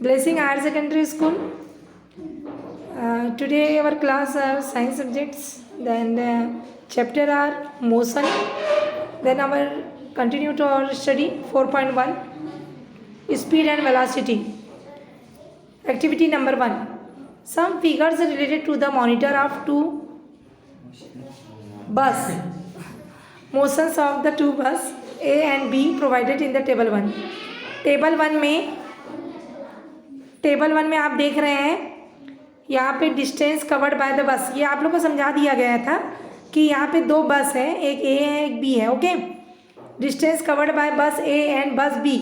Blessing Higher Secondary School. Today our class are science subjects. Then chapter are motion. Then our continue to our study 4.1 speed and velocity. Activity number 1. Some figures related to the monitor of two bus. Motions of the two bus A and B provided in the table 1. Table one में आप देख रहे हैं यहाँ पे distance covered by the बस, ये आप लोग को समझा दिया गया था कि यहाँ पे दो बस है, एक ए है एक बी है. ओके, डिस्टेंस कवर्ड बाय बस ए एंड बस बी.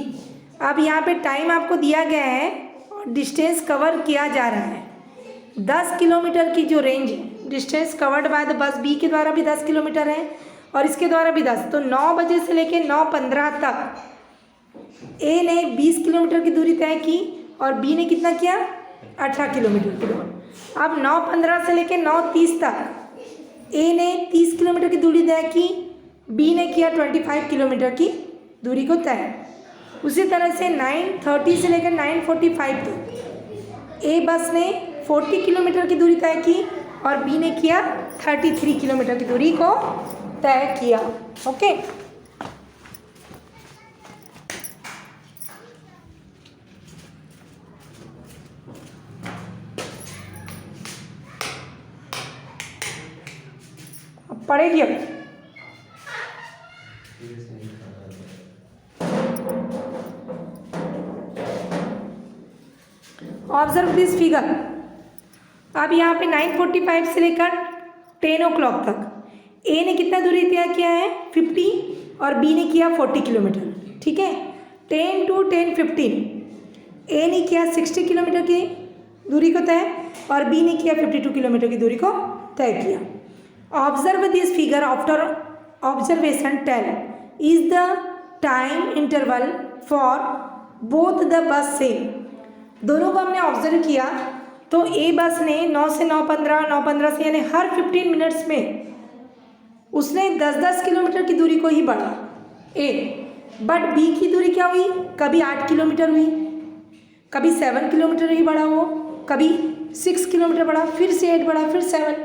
अब यहाँ पे टाइम आपको दिया गया है और डिस्टेंस कवर किया जा रहा है 10 किलोमीटर की जो रेंज है. Distance covered by the bus B के द्वारा भी 10 किलोमीटर है और इसके द्वारा भी 10. तो 9 बजे से लेकर 9:15 तक ए ने 20 किलोमीटर की दूरी तय की और बी ने कितना किया 18 किलोमीटर की दूरी. अब 9:15 से लेकर 9:30 तक ए ने 30 किलोमीटर की दूरी तय की, बी ने किया 25 किलोमीटर की दूरी को तय. उसी तरह से 9:30 से लेकर 9:45 तक ए बस ने 40 किलोमीटर की दूरी तय की और बी ने किया 33 किलोमीटर की दूरी को तय किया. ओके, पढ़ेगी. अब ऑब्जर्व दिस फिगर. अब यहाँ पे 9:45 से लेकर 10 o'clock तक ए ने कितना दूरी तय किया है 50 और बी ने किया 40 किलोमीटर. ठीक है, 10 to 10:15 ए ने किया 60 किलोमीटर की दूरी को तय और बी ने किया 52 किलोमीटर की दूरी को तय किया. Observe this figure. After observation, tell is the time interval for both the bus same. दोनों को हमने ऑब्जर्व किया तो ए बस ने 9 से 9:15, 9:15 से यानी हर 15 मिनट्स में उसने 10-10 किलोमीटर की दूरी को ही बढ़ा ए. बट बी की दूरी क्या हुई, कभी 8 किलोमीटर हुई, कभी 7 किलोमीटर ही बढ़ा, वो कभी 6 किलोमीटर बढ़ा, फिर से 8 बढ़ा, फिर 7.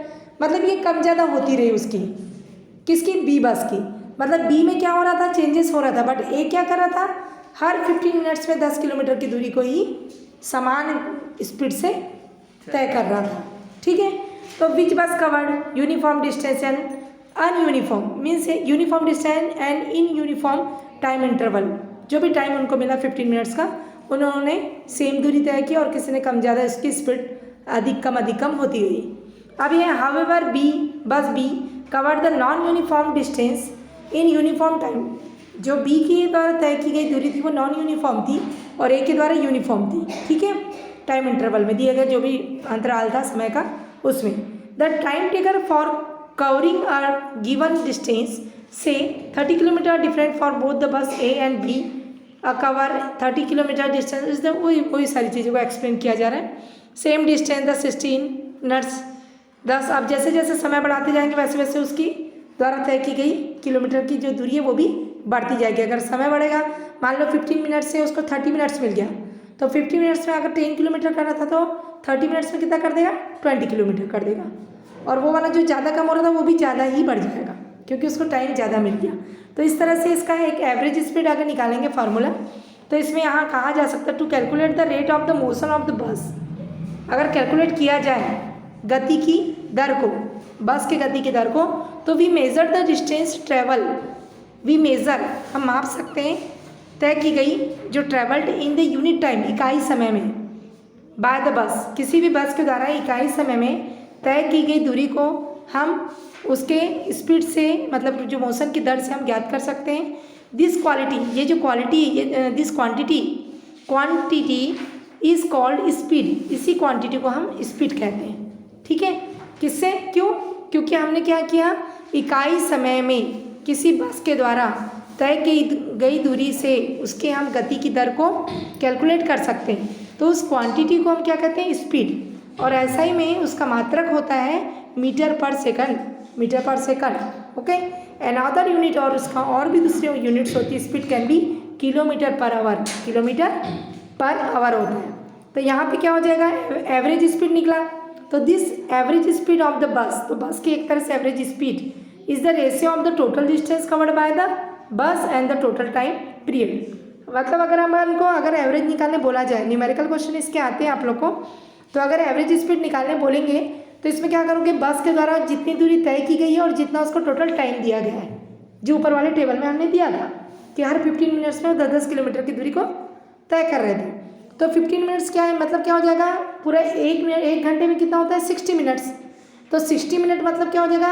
मतलब ये कम ज़्यादा होती रही उसकी, किसकी, बी बस की. मतलब बी में क्या हो रहा था, चेंजेस हो रहा था. बट ए क्या कर रहा था, हर 15 मिनट्स में 10 किलोमीटर की दूरी को ही समान स्पीड से तय कर रहा था. ठीक है, तो which bus covered uniform distance and ununiform means uniform distance and in uniform time interval. जो भी टाइम उनको मिला 15 मिनट्स का, उन्होंने सेम दूरी तय की और किसी ने कम ज़्यादा, इसकी स्पीड अधिक कम होती गई. अब ये however B bus B cover the non uniform distance in uniform time. जो बी के द्वारा तय की गई दूरी थी वो नॉन यूनिफॉर्म थी और ए के द्वारा यूनिफॉर्म थी. ठीक है, टाइम इंटरवल में दिया गया जो भी अंतराल था समय का उसमें. The time taker for covering are given distance से 30 kilometre different for both the bus A and B. Cover 30 kilometre distance is वही सारी चीज़ों को एक्सप्लेन किया जा रहा है. Same distance the 16 minutes 10. अब जैसे जैसे समय बढ़ाते जाएंगे वैसे वैसे उसकी द्वारा तय की गई किलोमीटर की जो दूरी है वो भी बढ़ती जाएगी. अगर समय बढ़ेगा, मान लो 15 मिनट से उसको 30 मिनट्स मिल गया, तो 50 मिनट्स में अगर 10 किलोमीटर कर रहा था तो 30 मिनट्स में कितना कर देगा, 20 किलोमीटर कर देगा. और वो वाला जो ज़्यादा कम हो रहा था वो भी ज़्यादा ही बढ़ जाएगा क्योंकि उसको टाइम ज़्यादा मिल गया. तो इस तरह से इसका एक एवरेज स्पीड अगर निकालेंगे फार्मूला, तो इसमें यहाँ कहा जा सकता है to calculate the rate of the motion of the bus. अगर कैलकुलेट किया जाए गति की दर को, बस के गति की दर को, तो we measure the distance travel. We measure, हम माप सकते हैं तय की गई जो travelled in the unit time, इकाई समय में, बाय द बस, किसी भी बस के द्वारा इकाई समय में तय की गई दूरी को हम उसके स्पीड से, मतलब जो मोशन की दर से हम ज्ञात कर सकते हैं. दिस क्वालिटी, ये जो quality, this quantity is called speed. इसी क्वांटिटी को हम स्पीड कहते हैं. ठीक है, किससे, क्यों, क्योंकि हमने क्या किया, इकाई समय में किसी बस के द्वारा तय की गई दूरी से उसके हम गति की दर को कैलकुलेट कर सकते हैं. तो उस क्वांटिटी को हम क्या कहते हैं, स्पीड. और ऐसा ही में उसका मात्रक होता है मीटर पर सेकंड. ओके, अनदर यूनिट, और उसका और भी दूसरे यूनिट्स होती है. Speed can be kilometre per hour होता है. तो यहाँ पे क्या हो जाएगा, एवरेज स्पीड निकला। तो this average speed of the बस, तो बस की एक तरह से average speed is the ratio of the total distance covered by the बस and the total time period. मतलब अगर हम को अगर एवरेज निकालने बोला जाए, न्यूमेरिकल क्वेश्चन इसके आते हैं आप लोग को, तो अगर एवरेज स्पीड निकालने बोलेंगे तो इसमें क्या करोगे, बस के द्वारा जितनी दूरी तय की गई है और जितना उसको टोटल टाइम दिया गया है, जो ऊपर वाले टेबल में हमने दिया था कि हर 15 मिनट्स में 10-10 किलोमीटर की दूरी को तय कर रहे थे। तो 15 मिनट्स क्या है, मतलब क्या हो जाएगा, पूरा 1 घंटे में कितना होता है 60 मिनट्स। तो 60 मिनट मतलब क्या हो जाएगा,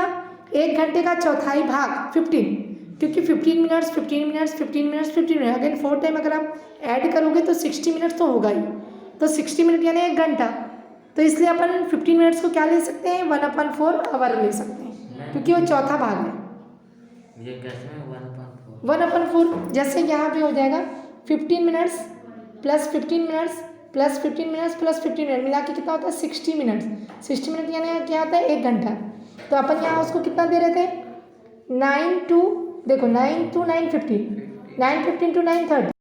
1 घंटे का चौथाई भाग 15, क्योंकि 15 minutes 15 minutes 15 minutes 15 minute again 4 time अगर आप ऐड करोगे तो 60 मिनट्स तो होगा ही। तो 60 मिनट यानी 1 घंटा, तो इसलिए अपन 15 मिनट्स को क्या ले सकते हैं, 1/4 आवर ले सकते हैं, क्योंकि वो चौथा भाग है। ये कैसे है 1/4? 1/4 जैसे यहाँ पे हो जाएगा 15 minutes plus 15 minutes plus 15 minutes plus 15 minute मिला के कितना होता है 60 मिनट्स। 60 मिनट यानी क्या होता है 1 घंटा। तो अपन यहाँ उसको कितना दे रहे थे, 9 to 9 15 9 15 to 9 30